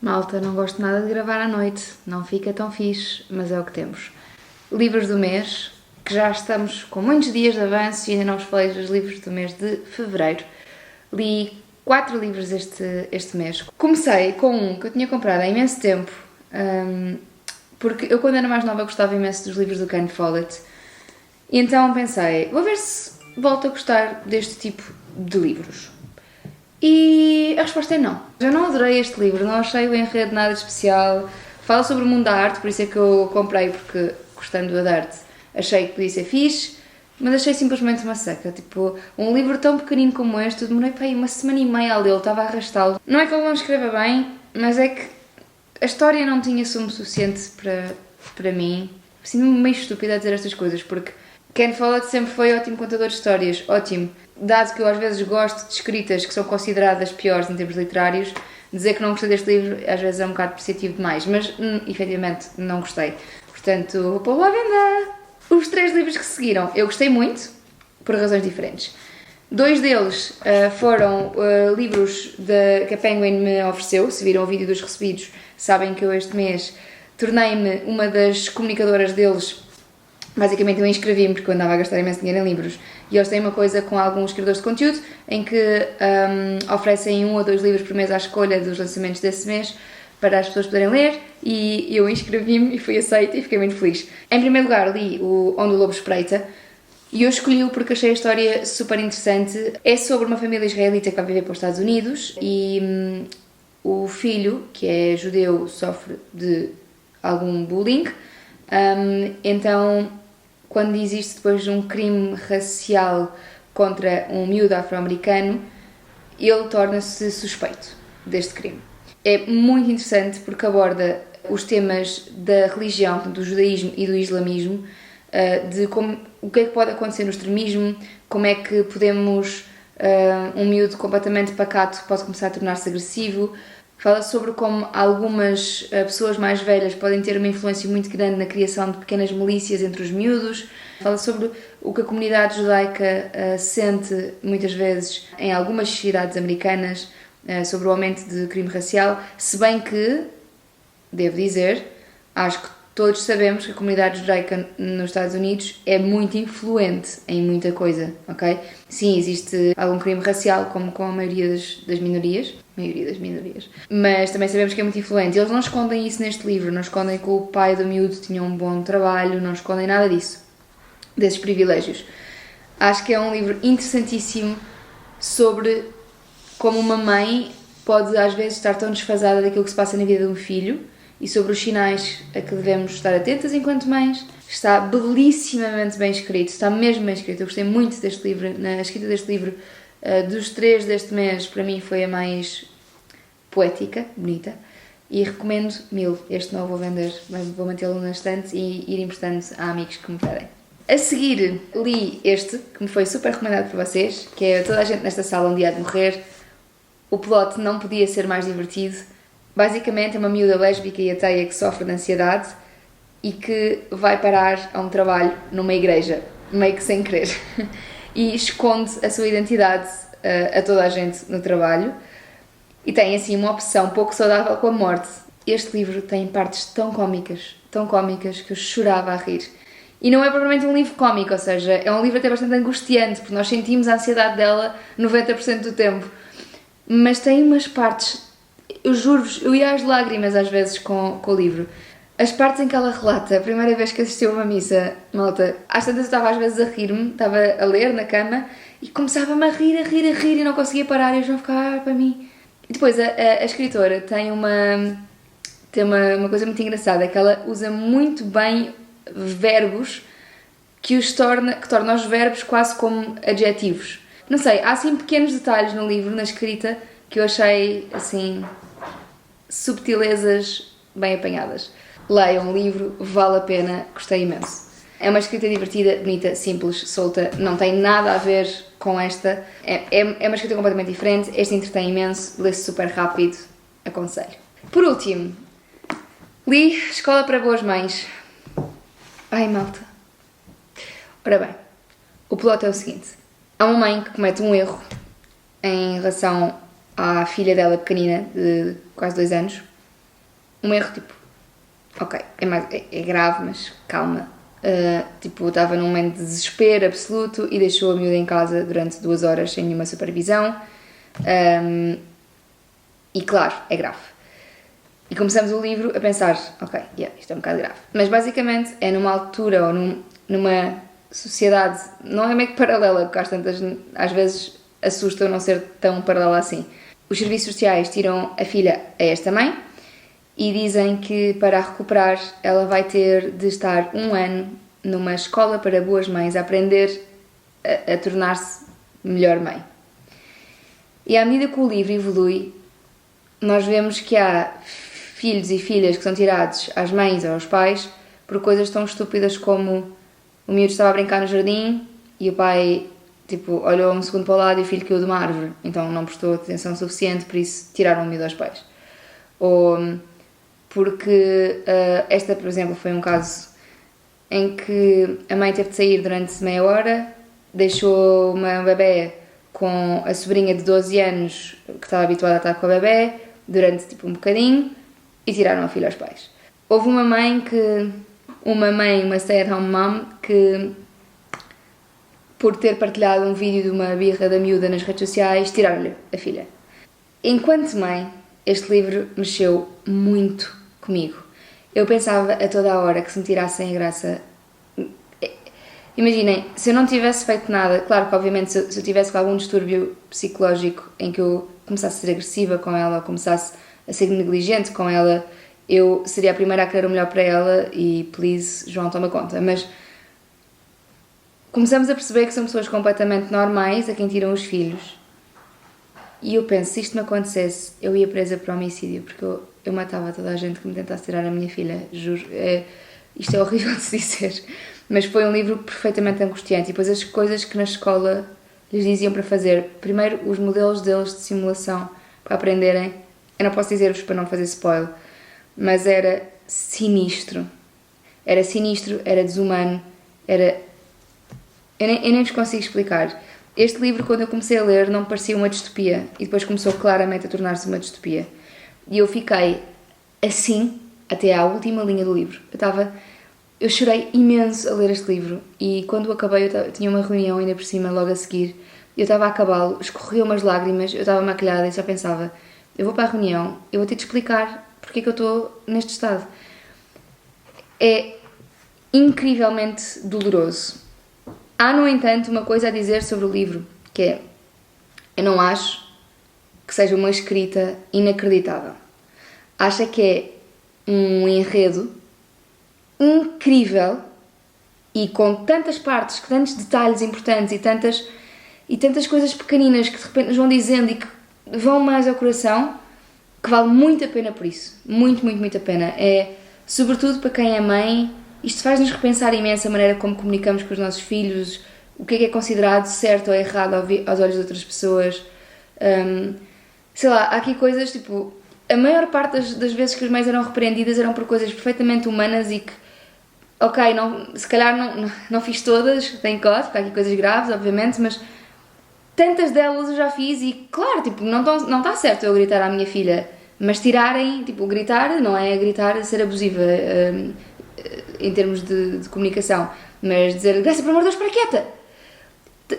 Malta, não gosto nada de gravar à noite, não fica tão fixe, mas é o que temos. Livros do mês, que já estamos com muitos dias de avanço e ainda não vos falei dos livros do mês de fevereiro. Li 4 livros este mês. Comecei com um que eu tinha comprado há imenso tempo, porque eu quando era mais nova gostava imenso dos livros do Ken Follett. E então pensei, vou ver se volto a gostar deste tipo de livros. E a resposta é não. Eu não adorei este livro, não achei o enredo nada de especial. Fala sobre o mundo da arte, por isso é que eu comprei, porque gostando da arte achei que podia ser fixe, mas achei simplesmente uma seca. Tipo, um livro tão pequenino como este, eu demorei para aí uma semana e meia a lê-lo, estava a arrastá-lo. Não é que ele não escreva bem, mas é que a história não tinha sumo suficiente para mim. Sinto-me meio estúpida a dizer estas coisas, porque Ken Follett sempre foi ótimo contador de histórias, ótimo. Dado que eu às vezes gosto de escritas que são consideradas piores em termos literários, dizer que não gostei deste livro às vezes é um bocado depreciativo demais, mas efetivamente não gostei. Portanto, vou pô-lo à venda. Os 3 livros que seguiram eu gostei muito, por razões diferentes. 2 deles foram livros que a Penguin me ofereceu. Se viram o vídeo dos recebidos, sabem que eu este mês tornei-me uma das comunicadoras deles. Basicamente eu inscrevi-me porque eu andava a gastar imenso dinheiro em livros e eles têm uma coisa com alguns criadores de conteúdo em que oferecem 1 ou 2 livros por mês à escolha dos lançamentos desse mês para as pessoas poderem ler, e eu inscrevi-me e fui aceita e fiquei muito feliz. Em primeiro lugar li o Onde o Lobo Espreita e eu escolhi-o porque achei a história super interessante. É sobre uma família israelita que vai viver para os Estados Unidos e o filho, que é judeu, sofre de algum bullying. Então, quando existe depois um crime racial contra um miúdo afro-americano, ele torna-se suspeito deste crime. É muito interessante porque aborda os temas da religião, do judaísmo e do islamismo, de o que é que pode acontecer no extremismo, como é que podemos, um miúdo completamente pacato pode começar a tornar-se agressivo. Fala sobre como algumas pessoas mais velhas podem ter uma influência muito grande na criação de pequenas milícias entre os miúdos. Fala sobre o que a comunidade judaica sente muitas vezes em algumas sociedades americanas, sobre o aumento de crime racial, se bem que, devo dizer, acho que todos sabemos que a comunidade judaica nos Estados Unidos é muito influente em muita coisa, ok? Sim, existe algum crime racial, como com a maioria das minorias, mas também sabemos que é muito influente. Eles não escondem isso neste livro, não escondem que o pai do miúdo tinha um bom trabalho, não escondem nada disso, desses privilégios. Acho que é um livro interessantíssimo sobre como uma mãe pode às vezes estar tão desfasada daquilo que se passa na vida de um filho e sobre os sinais a que devemos estar atentas enquanto mães. Está belíssimamente bem escrito, está mesmo bem escrito. Eu gostei muito deste livro, na escrita deste livro. Dos 3 deste mês, para mim foi a mais poética, bonita, e recomendo 1000. Este não vou vender, vou mantê-lo na estante e ir emprestando a amigos que me pedem. A seguir li este, que me foi super recomendado por vocês, que é Toda a Gente Nesta Sala Um Dia Há de Morrer. O plot não podia ser mais divertido. Basicamente é uma miúda lésbica e ateia que sofre de ansiedade e que vai parar a um trabalho numa igreja, meio que sem querer, e esconde a sua identidade a toda a gente no trabalho e tem assim uma opção pouco saudável com a morte. Este livro tem partes tão cómicas que eu chorava a rir. E não é propriamente um livro cómico, ou seja, é um livro até bastante angustiante, porque nós sentimos a ansiedade dela 90% do tempo. Mas tem umas partes, eu juro-vos, eu ia às lágrimas às vezes com o livro. As partes em que ela relata a primeira vez que assistiu a uma missa, malta, às tantas eu estava às vezes a rir-me, estava a ler na cama e começava-me a rir e não conseguia parar e eu já ficava para mim. E depois a escritora tem uma coisa muito engraçada, que ela usa muito bem verbos que tornam os verbos quase como adjetivos. Não sei, há assim pequenos detalhes no livro, na escrita, que eu achei, assim, subtilezas bem apanhadas. Leiam um livro, vale a pena, gostei imenso. É uma escrita divertida, bonita, simples, solta, não tem nada a ver com esta. É uma escrita completamente diferente, este entretém imenso, lê-se super rápido, aconselho. Por último, li Escola para Boas Mães. Ai, malta. Ora bem, o plot é o seguinte. Há uma mãe que comete um erro em relação à filha dela pequenina, de quase 2 anos, um erro tipo, ok, é grave, mas calma. Tipo, estava num momento de desespero absoluto e deixou a miúda em casa durante 2 horas sem nenhuma supervisão. E claro, é grave. E começamos o livro a pensar, ok, isto é um bocado grave. Mas basicamente é numa altura ou numa sociedade, não é meio que paralela, porque às vezes assusta não ser tão paralela assim. Os serviços sociais tiram a filha a esta mãe e dizem que para a recuperar ela vai ter de estar 1 ano numa escola para boas mães a aprender a tornar-se melhor mãe. E à medida que o livro evolui, nós vemos que há filhos e filhas que são tirados às mães ou aos pais por coisas tão estúpidas como o miúdo estava a brincar no jardim e o pai tipo, olhou um segundo para o lado e o filho caiu de uma árvore, então não prestou atenção suficiente, por isso tiraram o miúdo aos pais. Ou porque esta, por exemplo, foi um caso em que a mãe teve de sair durante meia hora, deixou uma bebê com a sobrinha de 12 anos que estava habituada a estar com a bebê durante tipo um bocadinho e tiraram a filha aos pais. Houve uma stay-at-home mom que, por ter partilhado um vídeo de uma birra da miúda nas redes sociais, tiraram-lhe a filha. Enquanto mãe, este livro mexeu muito comigo. Eu pensava a toda a hora que se me tirassem a graça. Imaginem, se eu não tivesse feito nada, claro que obviamente se eu tivesse com algum distúrbio psicológico em que eu começasse a ser agressiva com ela ou começasse a ser negligente com ela, eu seria a primeira a querer o melhor para ela e please, João, toma conta. Mas começamos a perceber que são pessoas completamente normais a quem tiram os filhos. E eu penso, se isto me acontecesse, eu ia presa por homicídio, porque eu matava toda a gente que me tentasse tirar a minha filha, juro. Isto é horrível de se dizer, mas foi um livro perfeitamente angustiante. E depois as coisas que na escola lhes diziam para fazer, primeiro os modelos deles de simulação para aprenderem, eu não posso dizer-vos para não fazer spoiler, mas era sinistro, era desumano, eu nem vos consigo explicar. Este livro, quando eu comecei a ler, não me parecia uma distopia e depois começou claramente a tornar-se uma distopia. E eu fiquei assim até à última linha do livro. Eu chorei imenso a ler este livro e quando acabei eu tinha uma reunião ainda por cima logo a seguir. Eu estava a acabá-lo, escorriam umas lágrimas, eu estava maquilhada e só pensava, eu vou para a reunião, eu vou ter de explicar porque é que eu estou neste estado. É incrivelmente doloroso. Há, no entanto, uma coisa a dizer sobre o livro, que é, eu não acho que seja uma escrita inacreditável. Acho que é um enredo incrível e com tantas partes, tantos detalhes importantes e tantas coisas pequeninas que de repente nos vão dizendo e que vão mais ao coração, que vale muito a pena por isso. Muito, muito, muito a pena. Sobretudo para quem é mãe, isto faz-nos repensar imenso a maneira como comunicamos com os nossos filhos, o que é considerado certo ou errado aos olhos de outras pessoas. Sei lá, há aqui coisas, tipo, a maior parte das vezes que as mães eram repreendidas eram por coisas perfeitamente humanas e que, ok, se calhar não fiz todas, thank God, porque há aqui coisas graves, obviamente, mas tantas delas eu já fiz e, claro, tipo, não está certo eu gritar à minha filha, mas tirarem, tipo, gritar não é gritar a ser abusiva em termos de comunicação, mas dizer, Graça, pelo amor de Deus, para quieta!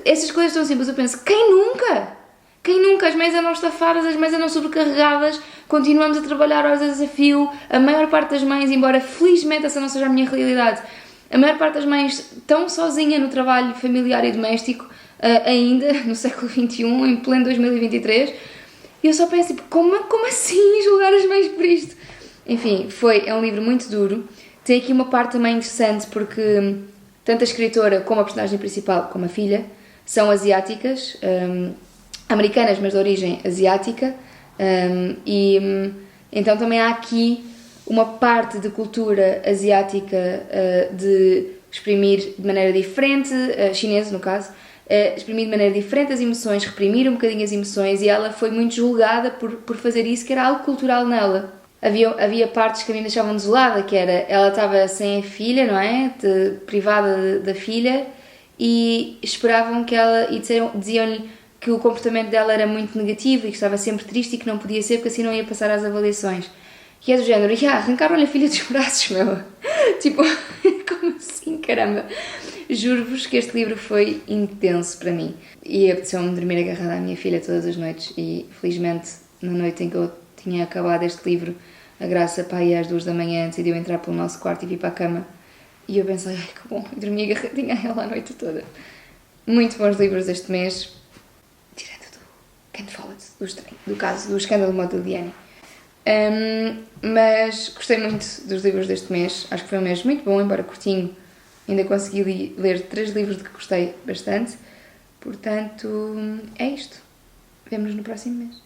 Essas coisas tão simples, eu penso, quem nunca? Quem nunca? As mães andam estafadas, as mães andam sobrecarregadas, continuamos a trabalhar horas a desafio, a maior parte das mães, embora felizmente essa não seja a minha realidade, a maior parte das mães estão sozinha no trabalho familiar e doméstico, ainda no século XXI, em pleno 2023, e eu só penso, tipo, como assim julgar as mães por isto? Enfim, é um livro muito duro. Tem aqui uma parte também interessante porque tanto a escritora como a personagem principal, como a filha, são asiáticas, americanas, mas de origem asiática, e então também há aqui uma parte de cultura asiática de exprimir de maneira diferente, chinesa no caso, exprimir de maneira diferente as emoções, reprimir um bocadinho as emoções, e ela foi muito julgada por fazer isso, que era algo cultural nela. Havia partes que a mim me deixavam desolada, que era, ela estava sem a filha, não é? Privada da filha, e esperavam que ela, e diziam-lhe que o comportamento dela era muito negativo e que estava sempre triste e que não podia ser porque assim não ia passar às avaliações. E é do género, arrancaram-lhe a filha dos braços, meu. Tipo, como assim, caramba? Juro-vos que este livro foi intenso para mim. E apeteceu-me dormir agarrada à minha filha todas as noites. E, felizmente, na noite em que eu tinha acabado este livro, a Graça, pá, ia às 2 da manhã, decidiu entrar pelo nosso quarto e vir para a cama. E eu pensei, ai, que bom, e dormi agarradinha a ela a noite toda. Muito bons livros deste mês. Tirando do Can't Follett, do caso do escândalo Modigliani. Mas gostei muito dos livros deste mês. Acho que foi um mês muito bom, embora curtinho. Ainda consegui ler 3 livros de que gostei bastante. Portanto, é isto. Vemo-nos no próximo mês.